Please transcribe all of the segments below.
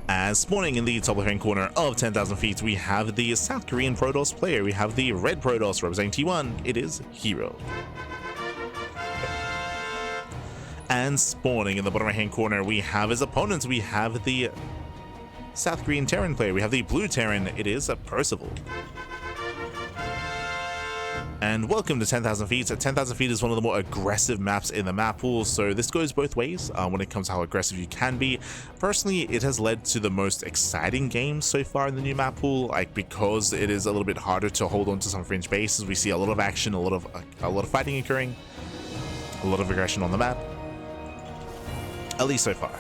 As spawning in the top left-hand corner of 10,000 feet, we have the South Korean Protoss player. We have the red Protoss representing T1. It is herO. And spawning in the bottom right-hand corner, we have his opponents. We have the South Korean Terran player. We have the blue Terran. It is a Percival. And welcome to 10,000 feet. 10,000 feet is one of the more aggressive maps in the map pool, so this goes both ways when it comes to how aggressive you can be. Personally, it has led to the most exciting games so far in the new map pool, like because it is a little bit harder to hold on to some fringe bases. We see a lot of action, a lot of fighting occurring, a lot of aggression on the map, at least so far.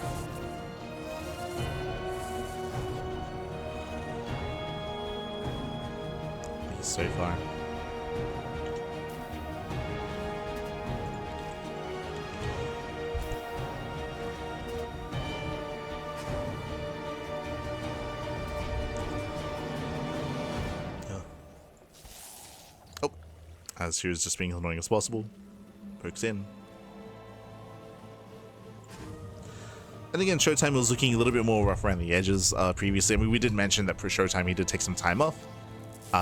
So far. As he was just being as annoying as possible. Pokes in. And again, Showtime was looking a little bit more rough around the edges previously. I mean, we did mention that for Showtime he did take some time off.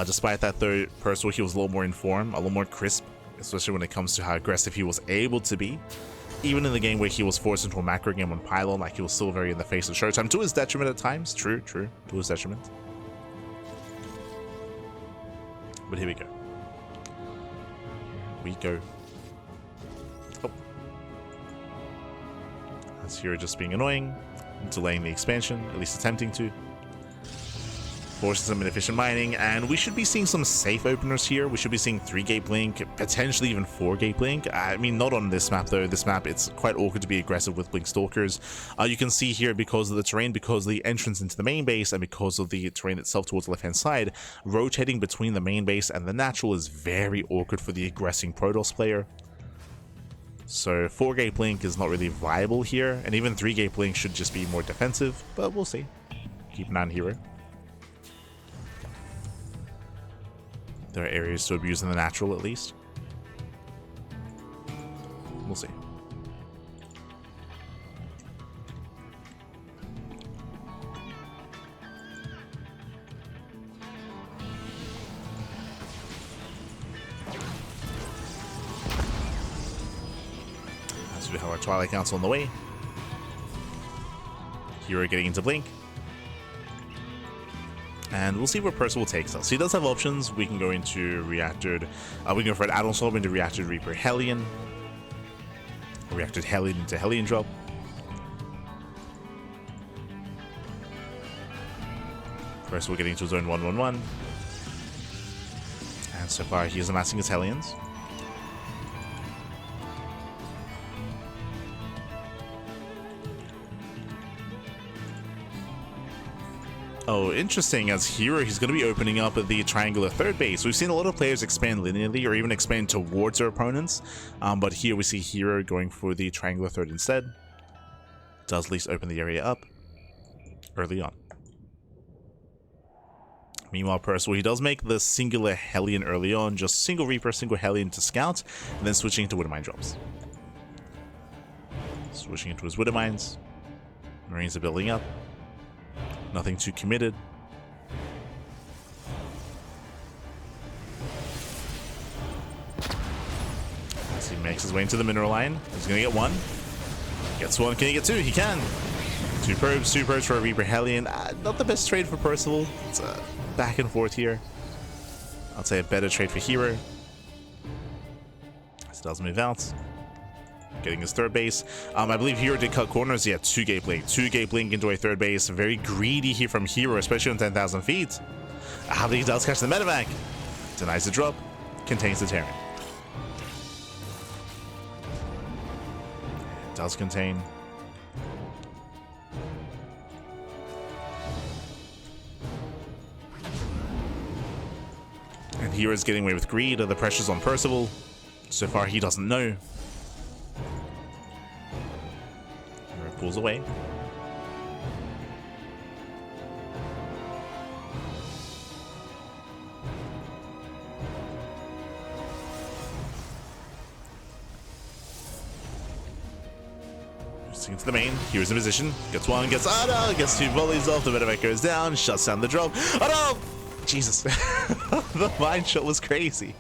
Despite that though, Percival, he was a little more in form, a little more crisp, especially when it comes to how aggressive he was able to be. Even in the game where he was forced into a macro game on Pylon, like he was still very in the face of Showtime, to his detriment at times. True, to his detriment. But here we go. Oh. As herO just being annoying, delaying the expansion, at least attempting to. Forcing some inefficient mining, and we should be seeing some safe openers here. We should be seeing 3-gate blink, potentially even 4-gate blink. I mean, not on this map though. This map, it's quite awkward to be aggressive with blink stalkers. You can see here, because of the terrain, because of the entrance into the main base, and because of the terrain itself towards the left-hand side, rotating between the main base and the natural is very awkward for the aggressing Protoss player. So 4-gate blink is not really viable here, and even 3-gate blink should just be more defensive, but we'll see. Keep an eye on herO. There are areas to abuse in the natural, at least. We'll see. As we have our Twilight Council on the way. herO getting into blink. And we'll see where Percival takes us. He does have options. We can go into Reactored. We can go for an add-on swap into Reactored Reaper Hellion. Or Reactored Hellion into Hellion drop. Percival getting into zone 111. And so far he is amassing his Hellions. Oh, interesting, as herO, he's going to be opening up the triangular third base. We've seen a lot of players expand linearly or even expand towards their opponents, but here we see herO going for the triangular third instead. Does at least open the area up early on. Meanwhile, Percival, he does make the singular Hellion early on, just single Reaper, single Hellion to scout, and then switching into Widowmine drops. Switching into his Widowmines. Marines are building up. Nothing too committed. As he makes his way into the mineral line, he's gonna get one. Gets one. Can he get two? He can. Two probes for a Reaper Hellion. Not the best trade for Percival. It's back and forth here. I'd say a better trade for herO. As he does move out. Getting his third base. I believe herO did cut corners. Yeah, 2-gate blink. 2-gate blink into a third base. Very greedy here from herO, especially on 10,000 feet. But he does catch the medevac. Denies the drop. Contains the Terran. Does contain. And herO's getting away with greed. The pressure's on Percival. So far, he doesn't know. Pulls away. to the main. Hero's in position. Gets one, gets gets two volleys off. The medevac goes down, shuts down the drop. Oh no! Jesus. The mine shot was crazy.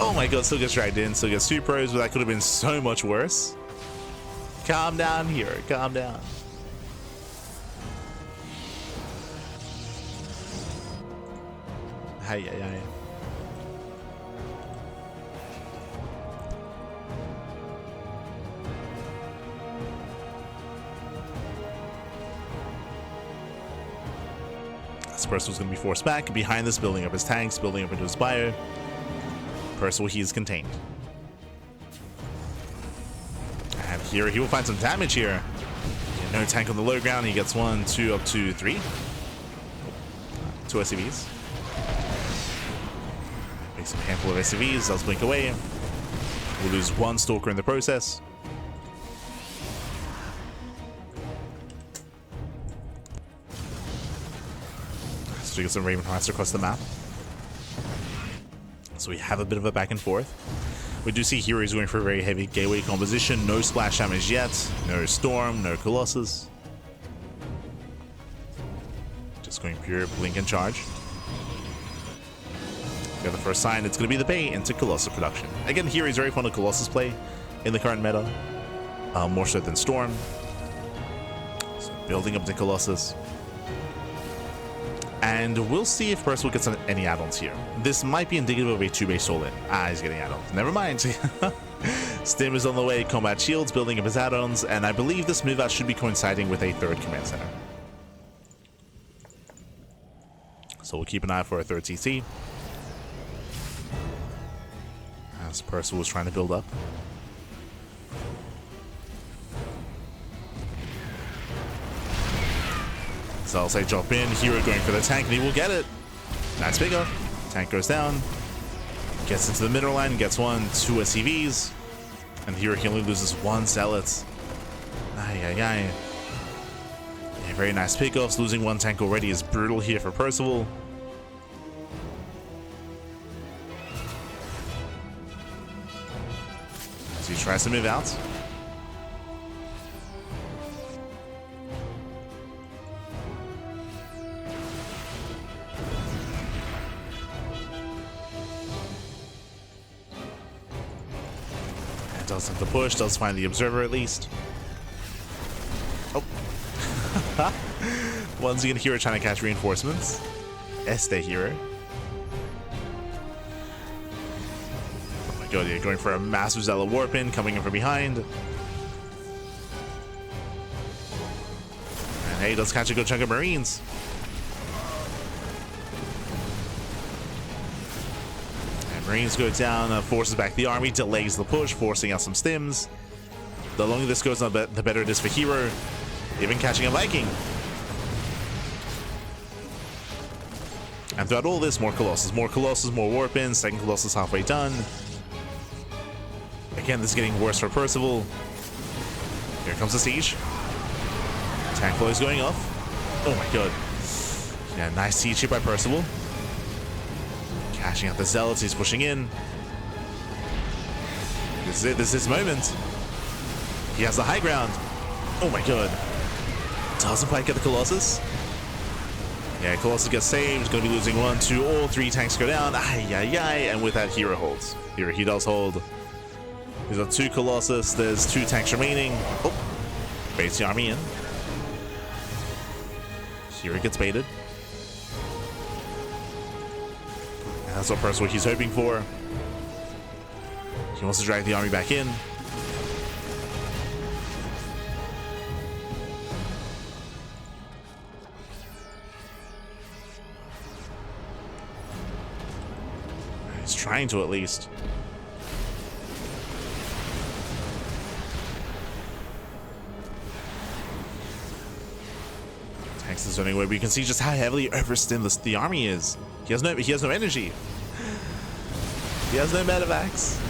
Oh my god, still gets dragged in, still gets two pros, but that could have been so much worse. Calm down, hero, calm down. Hey. This Percival's going to be forced back behind this, building up his tanks, building up into his bio. Percival, he is contained. And here he will find some damage here. No tank on the low ground. He gets 1, 2, up to 3. 2 SCVs. Makes a handful of SCVs. Does blink away. We'll lose 1 Stalker in the process. So we get some Raven Hearts across the map. So we have a bit of a back and forth. We do see heroes going for a very heavy gateway composition. No splash damage yet. No Storm, no Colossus. Just going pure blink and charge. We got the first sign. It's going to be the bait into Colossus production. Again, heroes very fond of Colossus play in the current meta. More so than Storm. So building up the Colossus. And we'll see if Percival gets any add-ons here. This might be indicative of a 2-base all-in. He's getting add-ons. Never mind. Stim is on the way. Combat Shields, building up his add-ons. And I believe this move-out should be coinciding with a 3rd command center. So we'll keep an eye for a 3rd CC. As Percival was trying to build up. So I'll say drop in, hero going for the tank, and he will get it. That's bigger. Tank goes down. Gets into the middle line, gets 1, 2 SCVs. And hero he only loses 1 Zealot. Yeah, very nice pickoffs. Losing 1 tank already is brutal here for Percival. As he tries to move out. Does have to push, does find the observer at least. Oh. Once again, hero trying to catch reinforcements. Este hero. Oh my god, yeah, going for a massive Zealot warp in, coming in from behind. And hey, does catch a good chunk of Marines. Marines go down, forces back the army, delays the push, forcing out some stims. The longer this goes on, the better it is for hero. Even catching a Viking. And throughout all this, more Colossus, more warp in. Second Colossus halfway done. Again, this is getting worse for Percival. Here comes the siege. Tank flow is going off. Oh my god. Yeah, nice siege here by Percival. Cashing out the Zealots, he's pushing in. This is it, this is his moment. He has the high ground. Oh my god. Doesn't quite get the Colossus. Yeah, Colossus gets saved. Gonna be losing 1, 2, all 3 tanks go down. And with that, hero holds. Here he does hold. He's got 2 Colossus. There's 2 tanks remaining. Oh, baits the army in. Hero gets baited. That's what Percival he's hoping for. He wants to drag the army back in. He's trying to at least. Tanks is running away, but you can see just how heavily overstimmed the army is. He has no energy. He has no medevacs.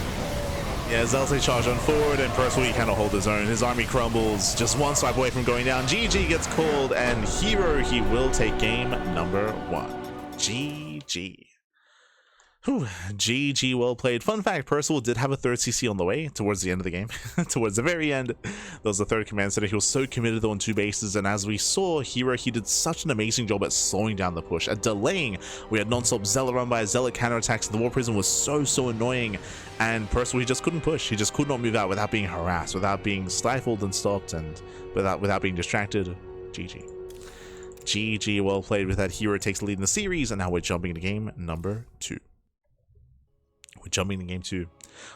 Yeah, Zealot charge on forward, and Percival he cannot hold his own. His army crumbles, just 1 swipe away from going down. GG gets called, and hero he will take game number 1. GG. Whew, GG, well played. Fun fact, Percival did have a third CC on the way towards the end of the game. Towards the very end, there was a third command center. He was so committed on 2 bases, and as we saw, herO, he did such an amazing job at slowing down the push, at delaying. We had non-stop Zealot run by, Zealot counterattacks. The War Prison was so annoying, and Percival, he just couldn't push. He just could not move out without being harassed, without being stifled and stopped, and without being distracted. GG. GG, well played with that. herO takes the lead in the series, and now we're jumping into game number 2. We're jumping in game 2.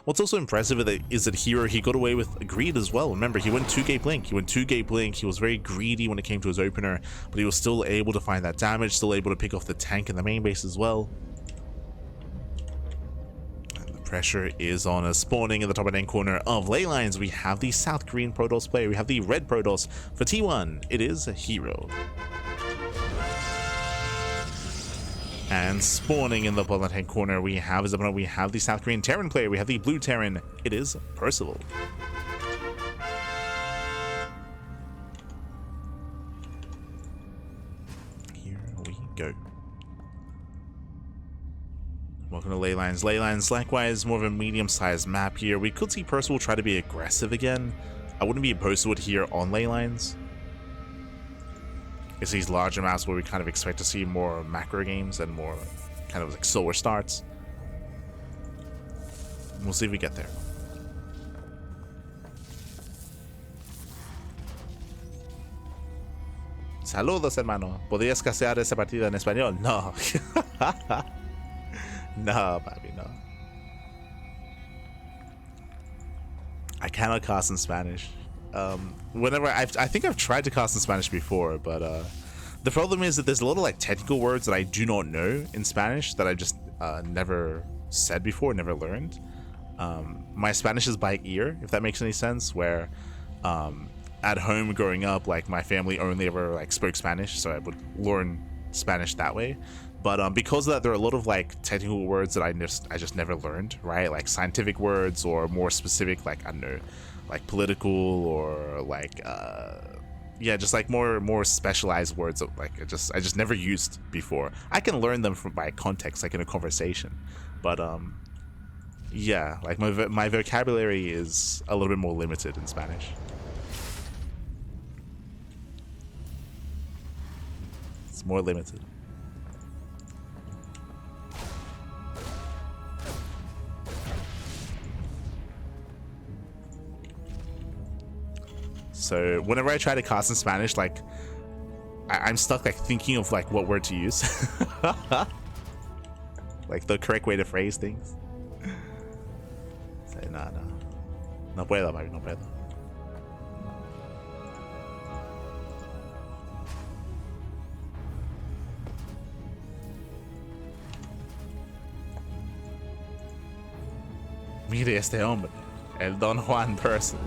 What's also impressive is that herO, he got away with greed as well. Remember, he went 2-gate blink. He went 2-gate blink. He was very greedy when it came to his opener, but he was still able to find that damage, still able to pick off the tank in the main base as well. And the pressure is on us. Spawning in the top right-hand corner of ley lines, we have the South Korean Protoss player. We have the red Protoss for T1. It is herO. And spawning in the bottom left-hand corner, we have the South Korean Terran player. We have the blue Terran. It is Percival. Here we go. Welcome to ley lines. Ley lines, likewise, more of a medium-sized map here. We could see Percival try to be aggressive again. I wouldn't be opposed to it here on ley lines. It's these larger maps where we kind of expect to see more macro games and more kind of like slower starts. We'll see if we get there. Saludos, hermano. ¿Podrías casear esa partida en español? No. No, papi, no. I cannot cast in Spanish. Whenever I think I've tried to cast in Spanish before, but the problem is that there's a lot of like technical words that I do not know in Spanish that I just never said before, never learned. My Spanish is by ear, if that makes any sense, where at home growing up, like my family only ever like spoke Spanish, so I would learn Spanish that way. But because of that, there are a lot of like technical words that I just never learned, right? Like scientific words or more specific, like I don't know, like political or like yeah, just like more specialized words that like I just never used before. I can learn them from by context, like in a conversation, but yeah, like my vocabulary is a little bit more limited in Spanish. It's more limited. So whenever I try to cast in Spanish, like I'm stuck like thinking of like what word to use. Like the correct way to phrase things. So, no puedo, baby, no puedo. Mire este hombre, el Don Juan person.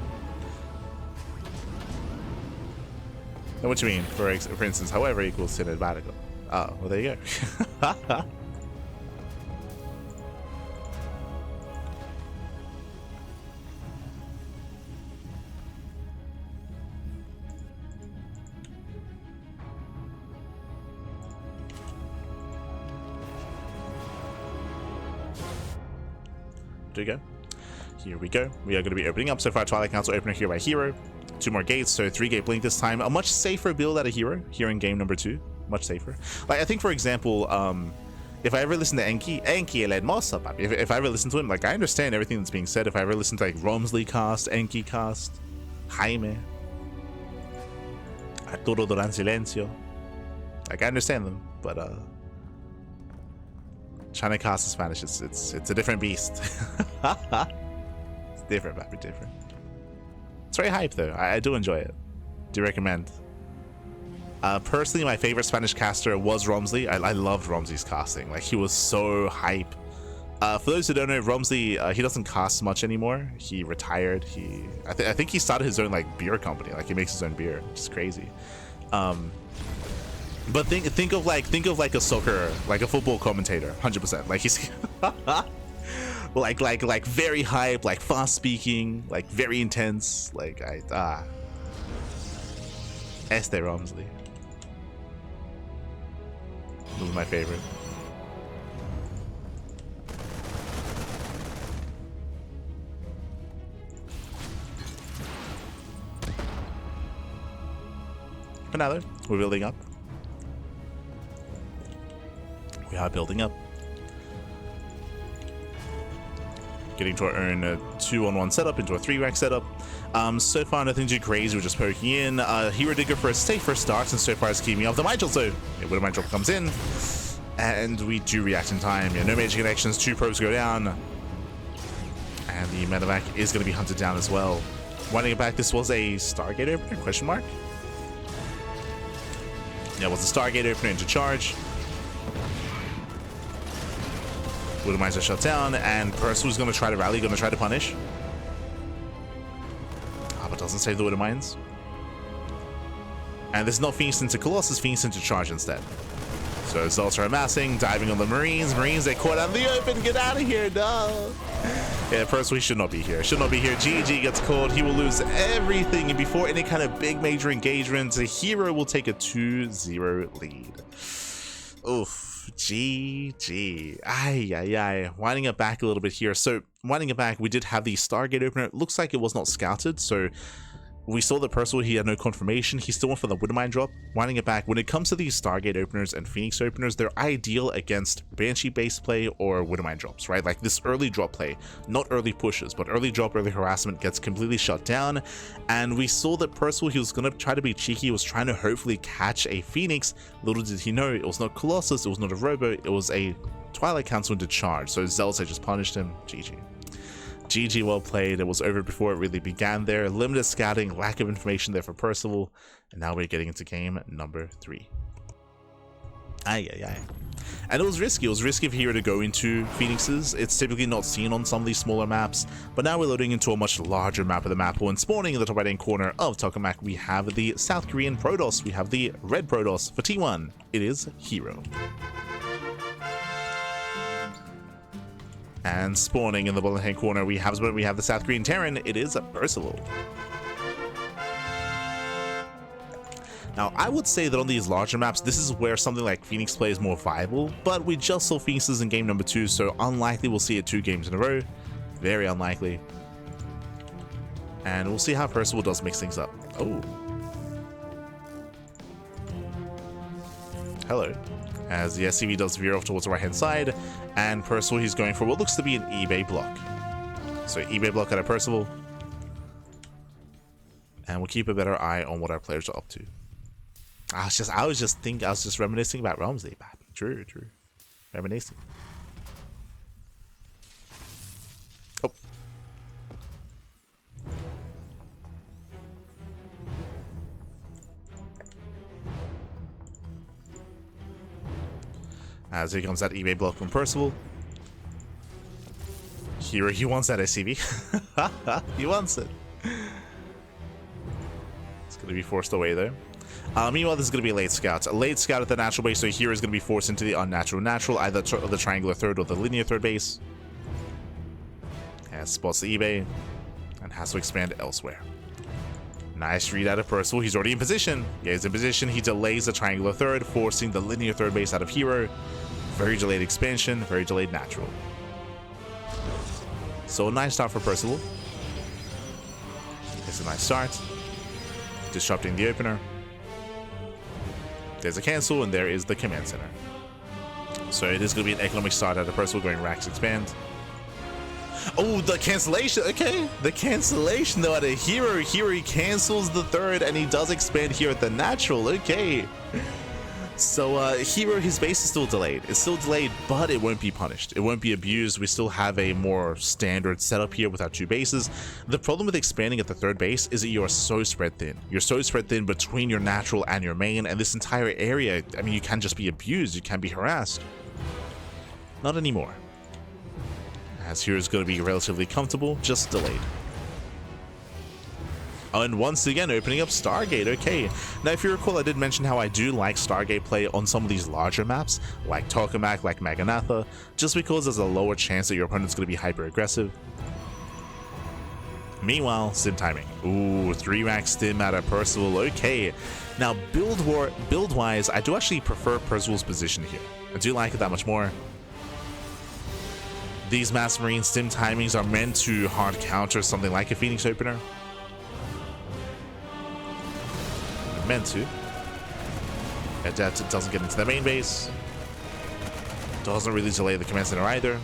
What you mean? For instance, however equals sin radical. Oh, well there you go. There you go. Here we go. We are going to be opening up so far. Twilight Council opener here by herO. 2 more gates, so 3-gate blink this time. A much safer build out of herO here in game number 2. Much safer. Like I think, for example, if I ever listen to Enki el hermoso, papi. If I ever listen to him, like I understand everything that's being said. If I ever listen to like Romsley cast, Enki cast, Jaime, Arturo Duran Silencio, like I understand them, but trying to cast in Spanish, it's a different beast. It's different, papi, different. It's very hype though. I do enjoy it. Do recommend. Personally, my favorite Spanish caster was Romsley. I loved Romsley's casting. Like he was so hype. For those who don't know, Romsley, he doesn't cast much anymore. He retired. I think he started his own like beer company. Like he makes his own beer, which is crazy. But think of like a soccer, like a football commentator, 100%. Like he's like very hype, like fast speaking, like very intense. Like Este Romsley. This is my favorite. for now, though. We're building up. We are building up. Getting to our own 2-on-1 setup into a 3-rack setup. So far, nothing too crazy. We're just poking in. herO did go for a safer start, and so far it's keeping off the Mitchell. So, when the Mitchell comes in, and we do react in time. Yeah, no major connections. 2 probes go down, and the medevac is going to be hunted down as well. Winding it back, this was a Stargate opener? Question mark. Yeah, it was a Stargate opener into charge. Widow Mines are shut down, and Percival's going to try to rally, going to try to punish. But doesn't save the Widow Mines. And this is not Phoenix into Colossus, Phoenix into charge instead. So Zealots are amassing, diving on the Marines. Marines, they caught out in the open. Get out of here, no. Yeah, Percival, he should not be here. Should not be here. GG gets called. He will lose everything. And before any kind of big major engagement, herO will take a 2-0 lead. Oof. GG. Ay. Winding it back a little bit here. So, winding it back, we did have the Stargate opener. It looks like it was not scouted, so we saw that Percival, he had no confirmation. He still went for the Widow Mine drop. Winding it back, when it comes to these Stargate openers and Phoenix openers, they're ideal against Banshee base play or Widow Mine drops, right? Like this early drop play, not early pushes, but early drop, early harassment gets completely shut down. And we saw that Percival, he was going to try to be cheeky. He was trying to hopefully catch a Phoenix. Little did he know, it was not Colossus, it was not a Robo, it was a Twilight Council into charge. So Zealots had just punished him. GG. GG, well played. It was over before it really began there. Limited scouting, lack of information there for Percival. And now we're getting into game number 3. Ay. And it was risky. It was risky for herO to go into Phoenixes. It's typically not seen on some of these smaller maps. But now we're loading into a much larger map of the map. When spawning in the top right-hand corner of Tokamak, we have the South Korean Protoss. We have the red Protoss. For T1, it is herO. And spawning in the bottom hand corner, we have the South Korean Terran. It is Percival. Now, I would say that on these larger maps, this is where something like Phoenix play is more viable, but we just saw Phoenixes in game number 2, so unlikely we'll see it 2 games in a row. Very unlikely. And we'll see how Percival does mix things up. Oh. Hello. As the SCV does veer off towards the right-hand side, and Percival, he's going for what looks to be an eBay block. So eBay block out of Percival, and we'll keep a better eye on what our players are up to. I was just reminiscing about Ramsey. True. Reminiscing. Oh. As here comes that eBay block from Percival. herO, he wants that SCV. He wants it. It's going to be forced away though. Meanwhile, this is going to be a late scout. A late scout at the natural base, so herO is going to be forced into the unnatural natural, either the triangular third or the linear third base. And spots the eBay and has to expand elsewhere. Nice read out of Percival. He's already in position. Yeah, he's in position. He delays the triangular third, forcing the linear third base out of herO. Very delayed expansion, very delayed natural. So a nice start for Percival. It's a nice start. Disrupting the opener. There's a cancel, and there is the command center. So it is going to be an economic start out of Percival going racks expand. Oh, the cancellation. Okay, the cancellation though out of herO. herO cancels the third, and he does expand here at the natural. Okay. So herO, his base is still delayed. It's still delayed, but it won't be punished. It won't be abused. We still have a more standard setup here with our 2 bases. The problem with expanding at the third base is that you are so spread thin. You're so spread thin between your natural and your main, and this entire area, I mean, you can just be abused. You can be harassed. Not anymore. As herO is going to be relatively comfortable, just delayed. Oh, and once again, opening up Stargate. Okay. Now, if you recall, I did mention how I do like Stargate play on some of these larger maps, like Tokamak, like Maganatha, just because there's a lower chance that your opponent's going to be hyper-aggressive. Meanwhile, stim timing. Ooh, 3-rack stim out of Percival. Okay. Now, build-wise, I do actually prefer Percival's position here. I do like it that much more. These Mass Marine stim timings are meant to hard counter something like a Phoenix opener. Meant to. Adept doesn't get into the main base. Doesn't really delay the command center either.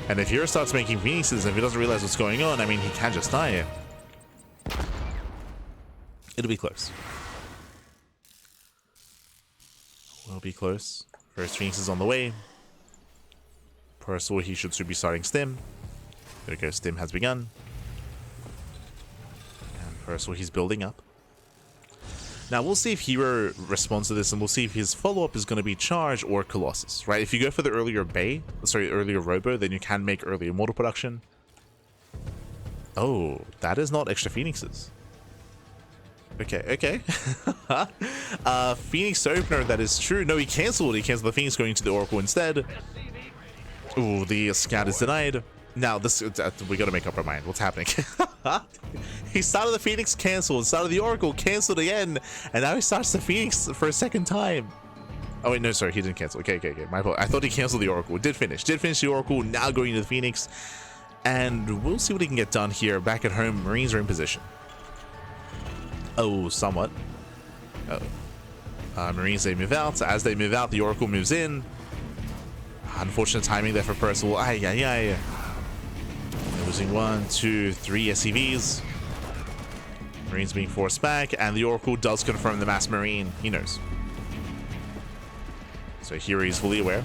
And if Hero starts making Phoenixes, if he doesn't realize what's going on, I mean, he can just die. It'll be close. Will be close. First Phoenix is on the way. Percival, he should soon be starting Stim. There we go, Stim has begun. And Percival, he's building up. Now, we'll see if Hero responds to this, and we'll see if his follow-up is going to be Charge or Colossus, right? If you go for the earlier earlier Robo, then you can make earlier Mortal production. Oh, that is not extra Phoenixes. Okay. Phoenix opener, that is true. No, he canceled. He canceled the Phoenix going to the Oracle instead. Ooh, the scout is denied. Now, this we gotta make up our mind. What's happening? He started the Phoenix, canceled. Started the Oracle, canceled again. And now he starts the Phoenix for a second time. Oh, wait, no, sorry. He didn't cancel. Okay. My fault. I thought he canceled the Oracle. Did finish the Oracle. Now going to the Phoenix. And we'll see what he can get done here. Back at home, Marines are in position. Oh, somewhat. Marines, they move out. As they move out, the Oracle moves in. Unfortunate timing there for Percival. They're losing 1, 2, 3 SCVs. Marines being forced back, and the Oracle does confirm the mass Marine. He knows. So here he's fully aware.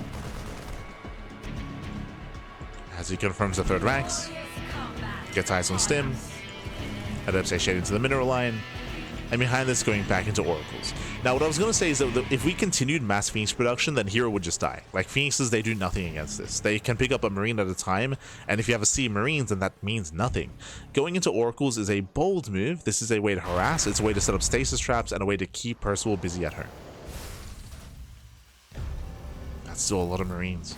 As he confirms the third ranks. Gets eyes on Stim. Adept shade into the mineral line. And behind this, going back into Oracles. Now, what I was going to say is that if we continued mass Phoenix production, then Hero would just die. Like, Phoenixes, they do nothing against this. They can pick up a Marine at a time, and if you have a sea of Marines, then that means nothing. Going into Oracles is a bold move. This is a way to harass, it's a way to set up stasis traps, and a way to keep Percival busy at home. That's still a lot of Marines.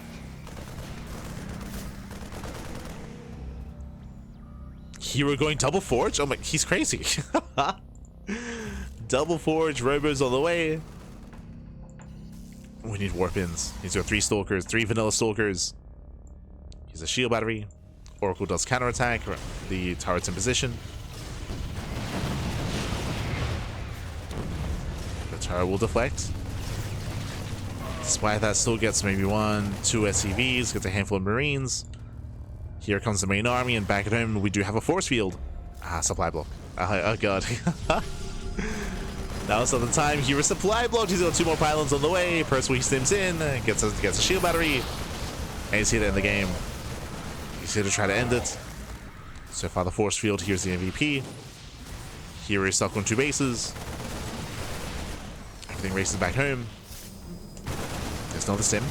Hero going double forge? Oh my, he's crazy. Double forge, Robo's on the way. We need warp-ins. He's got 3 Stalkers, 3 Vanilla Stalkers. He's a shield battery. Oracle does counterattack. The turret's in position. The turret will deflect. Despite that, still gets maybe 1, 2 SCVs, gets a handful of Marines. Here comes the main army, and back at home, we do have a force field. Supply block. Oh god. Now it's not the time. Here is supply blocked. He's got 2 more pylons on the way. Percival, he stims in, gets a shield battery, and he's here to end the game. He's here to try to end it. So far, the force field. Here's the MVP. Here is stuck on 2 bases. Everything races back home. There's no the stim.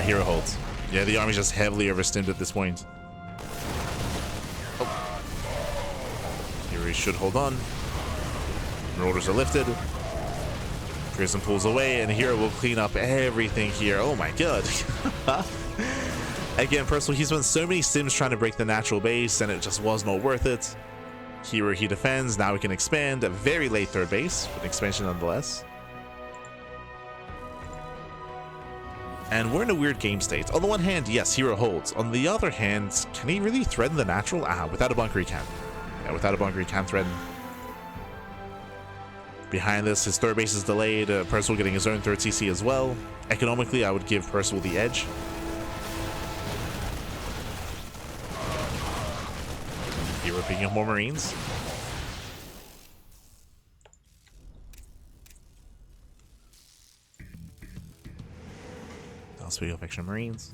Hero holds. Yeah, the army's just heavily overstimmed at this point. Here he should hold on. Marauders are lifted. Prism pulls away, and Hero will clean up everything here. Oh my god. Again, Percival, he's spent so many stims trying to break the natural base, and it just was not worth it. Hero, he defends. Now we can expand. A very late third base, but an expansion nonetheless. And we're in a weird game state. On the one hand, yes, Hero holds. On the other hand, can he really threaten the natural? Without a bunker he can. Yeah, without a bunker he can threaten. Behind this, his third base is delayed. Percival getting his own third CC as well. Economically, I would give Percival the edge. Hero picking up more Marines. I'll speak of extra Marines.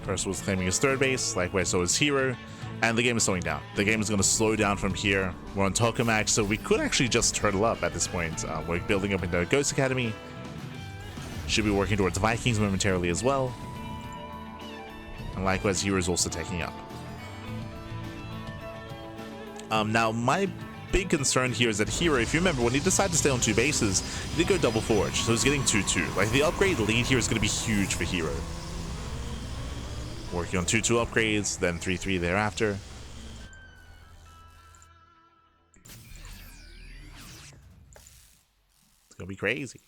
Percival's claiming his third base, likewise so is Hero. And the game is slowing down. The game is going to slow down from here. We're on Tokamak, so we could actually just turtle up at this point. We're building up into Ghost Academy. Should be working towards Vikings momentarily as well. And likewise, herO is also taking up. Now, my big concern here is that herO, if you remember, when he decided to stay on 2 bases, he did go double forge, so he's getting 2-2. Like, the upgrade lead here is going to be huge for herO. Working on 2-2 upgrades, then 3-3 thereafter. It's going to be crazy.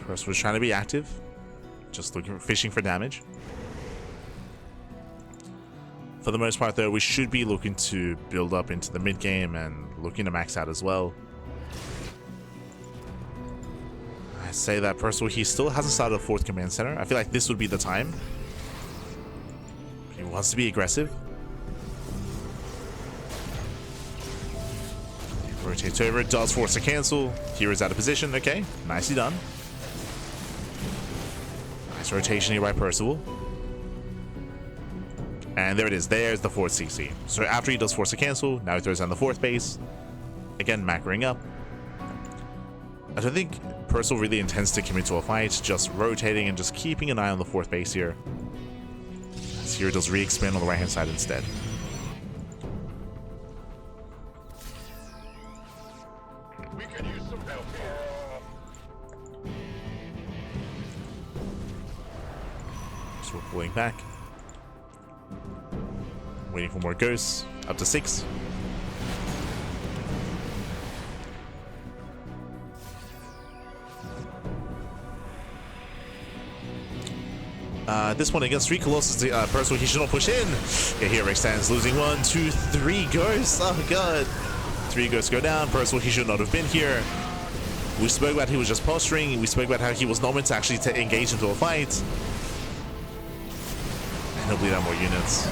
Percival was trying to be active, just fishing for damage. For the most part, though, we should be looking to build up into the mid game and looking to max out as well. I say that Percival, he still hasn't started a 4th command center. I feel like this would be the time. He wants to be aggressive. Rotates over, does force a cancel. herO's out of position. Okay, nicely done. Nice rotation here by Percival. And there it is. There's the 4th CC. So after he does force a cancel, now he throws down the 4th base. Again, macroing up. I don't think Percival really intends to commit to a fight, just rotating and just keeping an eye on the 4th base here. As herO does re-expand on the right-hand side instead. We could use some help here. So we're pulling back. Waiting for more ghosts. Up to 6. This one against 3 Colossus, Percival, he should not push in. Yeah, here extends, losing 1, 2, 3 ghosts. Oh god. 3 ghosts go down. Percival, he should not have been here. We spoke about he was just posturing. We spoke about how he was not meant to actually engage into a fight. And he'll bleed out more units.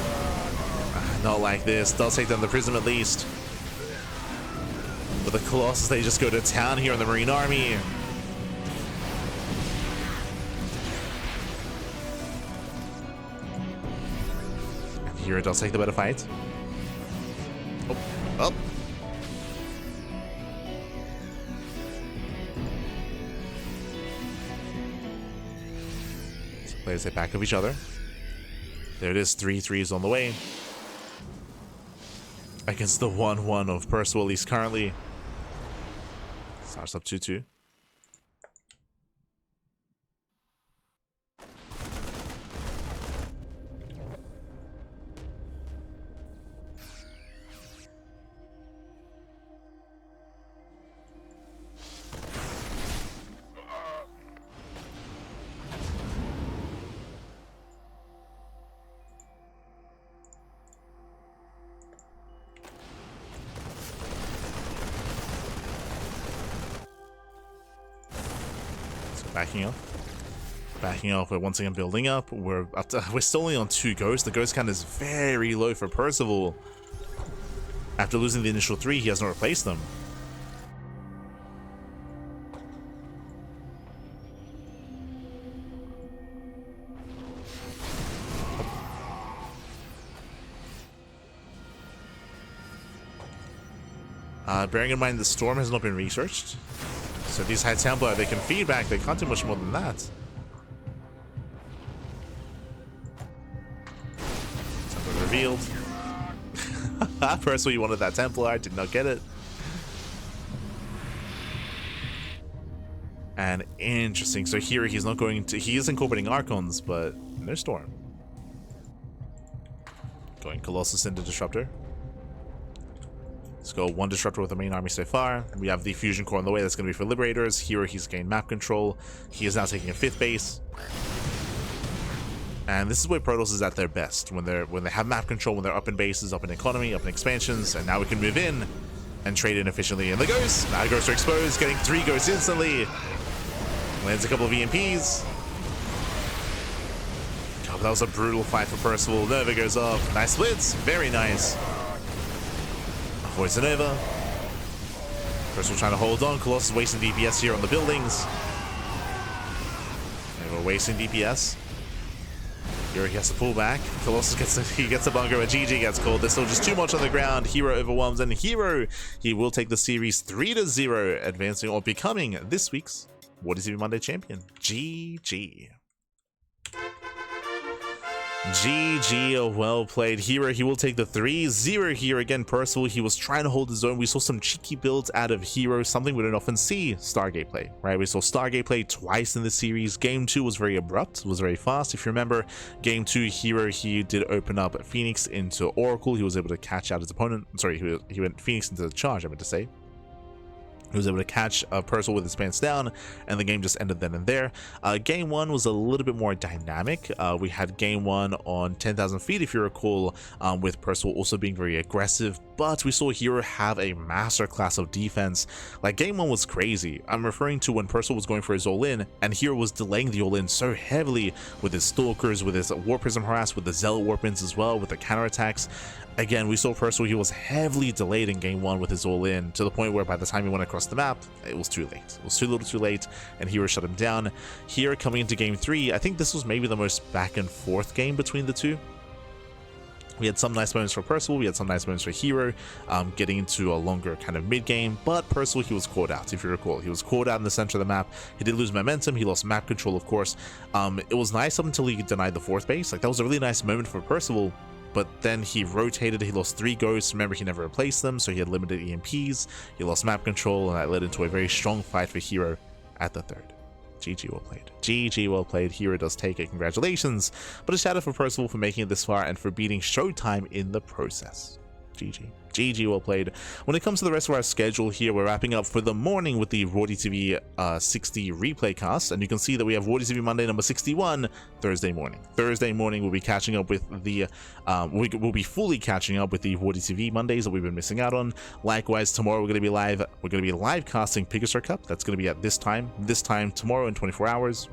Not like this. Does take down the Prism at least. But the Colossus, they just go to town here on the Marine Army. And here it does take the better fight. Oh, up. So players hit back of each other. There it is, 3 3s on the way. Against the 1-1 of Percival, at least currently. Starts up 2-2. Backing off. We're once again building up. We're still only on 2 ghosts. The ghost count is very low for Percival. After losing the initial 3, he has not replaced them. Bearing in mind the storm has not been researched. So these High Templar, they can feedback, they can't do much more than that. Templar revealed. Percival, you wanted that Templar, I did not get it. And interesting, so here he's not going to, he is incorporating Archons, but no Storm. Going Colossus into Disruptor. Let's go 1 Disruptor with the main army so far. We have the Fusion Core on the way. That's going to be for Liberators. herO, he's gained map control. He is now taking a 5th base. And this is where Protoss is at their best, when they have map control, when they're up in bases, up in economy, up in expansions, and now we can move in and trade in efficiently. And the ghost, now ghosts are exposed, getting 3 ghosts instantly. Lands a couple of EMPs. God, that was a brutal fight for Percival. Nova goes off. Nice splits, very nice. Avoids the Nova. Percival trying to hold on. Colossus wasting DPS here on the buildings. Nova wasting DPS. Here he has to pull back. Colossus gets a bunker, but GG gets called. There's still just too much on the ground. herO overwhelms, and herO, he will take the series 3-0, advancing or becoming this week's WardiTV Monday champion. GG. GG, well played. herO, he will take the 3-0 here. Again, Percival, he was trying to hold his own. We saw some cheeky builds out of herO, something we don't often see Stargate play, right? We saw Stargate play twice in the series. Game 2 was very abrupt, was very fast. If you remember, Game 2, herO, he did open up Phoenix into Oracle. He was able to catch out his opponent. Sorry, he went Phoenix into the charge, I meant to say. He was able to catch Percival with his pants down, and the game just ended then and there. Game 1 was a little bit more dynamic. We had game 1 on 10,000 feet, if you recall, with Percival also being very aggressive, but we saw herO have a masterclass of defense. Like, game 1 was crazy. I'm referring to when Percival was going for his all-in, and herO was delaying the all-in so heavily with his Stalkers, with his War Prism Harass, with the Zealot Warpins as well, with the counterattacks. Again, we saw Percival, he was heavily delayed in game 1 with his all-in, to the point where by the time he went across the map, it was too late. It was too little too late, and herO shut him down. Here, coming into game 3, I think this was maybe the most back and forth game between the two. We had some nice moments for Percival, we had some nice moments for herO, getting into a longer kind of mid-game, but Percival, he was caught out, if you recall. He was caught out in the center of the map. He did lose momentum, he lost map control, of course. It was nice up until he denied the 4th base. Like, that was a really nice moment for Percival, but then he rotated, he lost 3 ghosts. Remember, he never replaced them, so he had limited EMPs, he lost map control, and that led into a very strong fight for herO at the 3rd. GG, well played. GG, well played. herO does take it, congratulations. But a shout out for Percival for making it this far and for beating Showtime in the process. GG. GG, well played. When it comes to the rest of our schedule here, we're wrapping up for the morning with the WardiTV 60 replay cast, and you can see that we have WardiTV Monday number 61 Thursday morning. Thursday morning we'll be catching up with the we'll be fully catching up with the WardiTV Mondays that we've been missing out on. Likewise, tomorrow we're going to be live casting Pegasus Cup. That's going to be at this time tomorrow in 24 hours.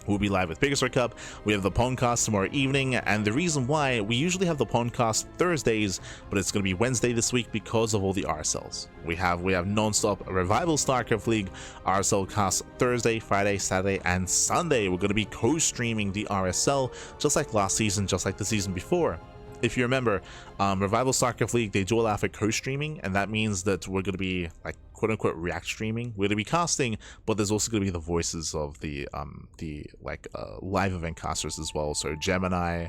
We'll be live with Pegasus Cup. We have the Pondcast tomorrow evening, and the reason why, we usually have the Pondcast Thursdays, but it's going to be Wednesday this week because of all the RSLs. We have non-stop Revival StarCraft League RSL cast Thursday, Friday, Saturday, and Sunday. We're going to be co-streaming the RSL, just like last season, just like the season before. If you remember, Revival StarCraft League, they do allow for co-streaming, and that means that we're going to be, like, quote-unquote react streaming. We're going to be casting, but there's also going to be the voices of the live event casters as well. So Gemini,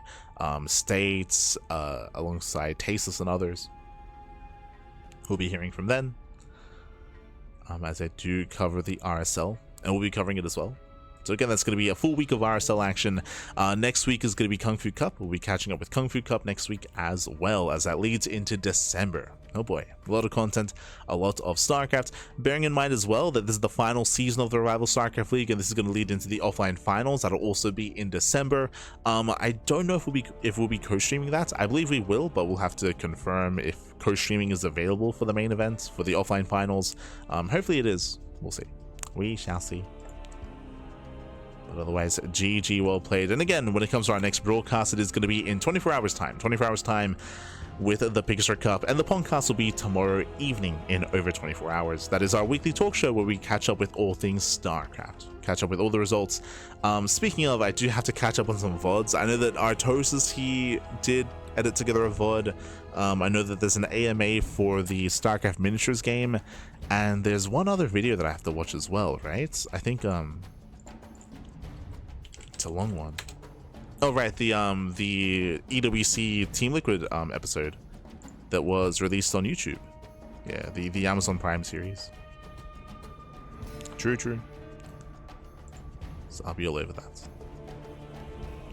States, alongside Tasteless and others. We'll be hearing from them as I do cover the RSL, and we'll be covering it as well. So again, that's going to be a full week of RSL action. Next week is going to be Kung Fu Cup. We'll be catching up with Kung Fu Cup next week as well, as that leads into December. Oh boy, a lot of content, a lot of StarCraft. Bearing in mind as well that this is the final season of the Revival StarCraft League, and this is going to lead into the offline finals. That'll also be in December. I don't know if we'll be co-streaming that. I believe we will, but we'll have to confirm if co-streaming is available for the main event, for the offline finals. Hopefully it is. We'll see. We shall see. But otherwise, GG, well played. And again, when it comes to our next broadcast, it is going to be in 24 hours time. 24 hours time with the Pegasus Cup, and the podcast will be tomorrow evening in over 24 hours. That is our weekly talk show where we catch up with all things StarCraft, catch up with all the results. Speaking of, I do have to catch up on some VODs. I know that Artosis, he did edit together a VOD. I know that there's an AMA for the StarCraft miniatures game, and there's one other video that I have to watch as well, right? I think it's a long one. Oh right, the EWC Team Liquid episode that was released on YouTube. Yeah, the Amazon Prime series. True. So I'll be all over that.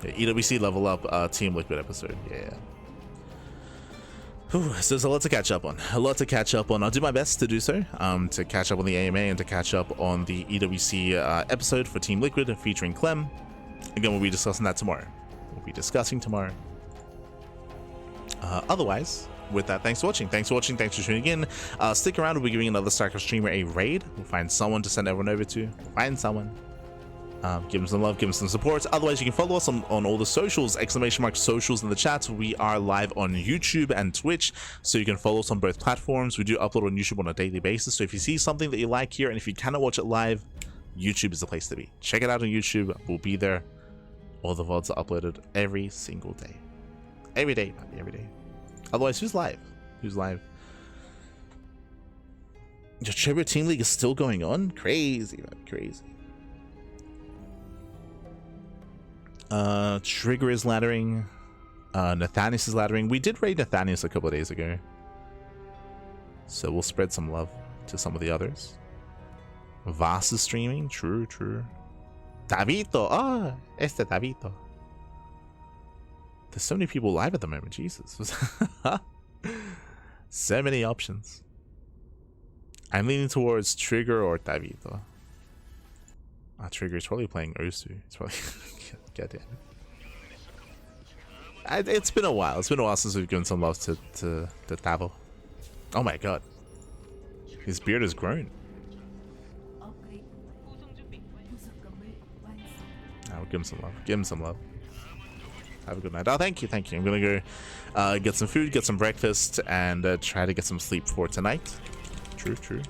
Yeah, EWC Level Up Team Liquid episode. Yeah. Whew, so there's a lot to catch up on. I'll do my best to do so, to catch up on the AMA and to catch up on the EWC episode for Team Liquid featuring Clem. Again, we'll be discussing that tomorrow. be discussing tomorrow. Otherwise, with that, thanks for watching. Thanks for tuning in. Stick around, we'll be giving another StarCraft streamer a raid. We'll find someone to send everyone over to. Find someone. Give them some love, give them some support. Otherwise, you can follow us on all the socials, !socials in the chat. We are live on YouTube and Twitch, so you can follow us on both platforms. We do upload on YouTube on a daily basis, so if you see something that you like here, and if you cannot watch it live, YouTube is the place to be. Check it out on YouTube. We'll be there. All the VODs are uploaded every single day. Every day, buddy, every day. Otherwise, who's live? Who's live? Your Trevor Team League is still going on? Crazy, man, crazy. Trigger is laddering. Nathanius is laddering. We did raid Nathanius a couple of days ago, so we'll spread some love to some of the others. Vas is streaming. True, true. Davito. Ah, este Davito. There's so many people live at the moment. Jesus. So many options. I'm leaning towards Trigger or Davito. Trigger is probably playing Osu. It's probably God damn it. It's been a while. It's been a while since we've given some love to Tavo. Oh my god. His beard has grown. I'll give him some love. Give him some love. Have a good night. Oh, thank you, thank you. I'm gonna go get some food, get some breakfast, and try to get some sleep for tonight. True, true.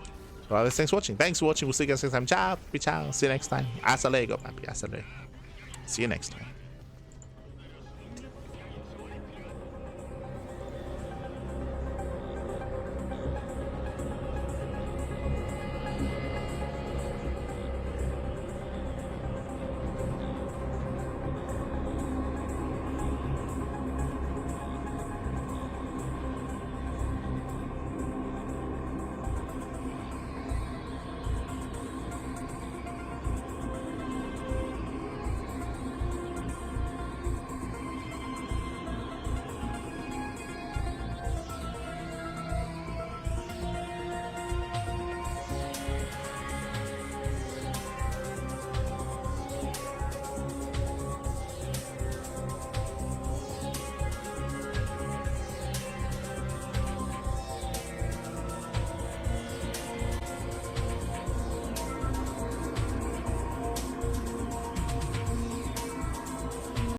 Well, thanks for watching. Thanks for watching. We'll see you guys next time. Ciao. Ciao. See you next time. Hasta luego, papi. Hasta luego. See you next time.